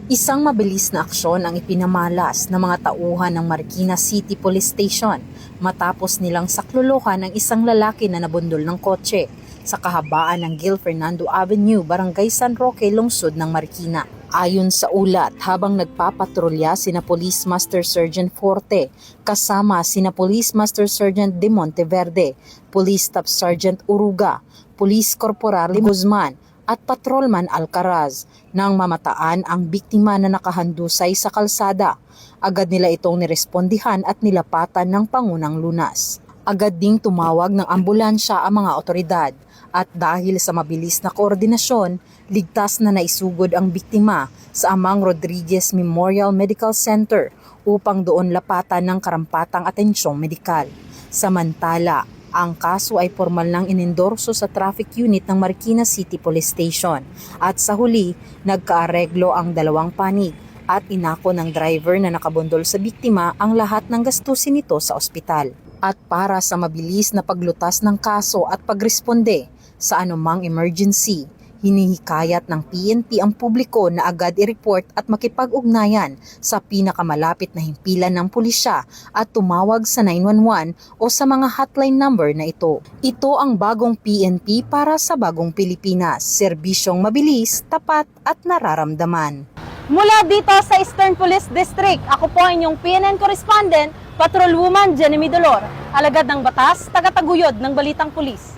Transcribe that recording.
Isang mabilis na aksyon ang ipinamalas ng mga tauhan ng Marikina City Police Station matapos nilang saklolohan ang isang lalaki na nabundol ng kotse sa kahabaan ng Gil Fernando Avenue, Barangay San Roque, lungsod ng Marikina. Ayon sa ulat, habang nagpapatrolya sina Police Master Sergeant Forte kasama sina Police Master Sergeant De Monteverde, Police Staff Sergeant Uruga, Police Corporal Guzman at Patrolman Alcaraz nang mamataan ang biktima na nakahandusay sa kalsada. Agad nila itong nirespondihan at nilapatan ng pangunang lunas. Agad ding tumawag ng ambulansya ang mga otoridad at dahil sa mabilis na koordinasyon, ligtas na naisugod ang biktima sa Amang Rodriguez Memorial Medical Center upang doon lapatan ng karampatang atensyong medikal. Samantala, ang kaso ay formal nang inendorso sa traffic unit ng Marikina City Police Station at sa huli, nagkaareglo ang dalawang panig at inako ng driver na nakabundol sa biktima ang lahat ng gastusin nito sa ospital. At para sa mabilis na paglutas ng kaso at pagresponde sa anumang emergency, hinihikayat ng PNP ang publiko na agad i-report at makipag-ugnayan sa pinakamalapit na himpilan ng pulisya at tumawag sa 911 o sa mga hotline number na ito. Ito ang bagong PNP para sa bagong Pilipinas, serbisyong mabilis, tapat at nararamdaman. Mula dito sa Eastern Police District, ako po ang inyong PNN correspondent, Patrolwoman Jenny Midolor, alagad ng batas, tagataguyod ng Balitang Pulis.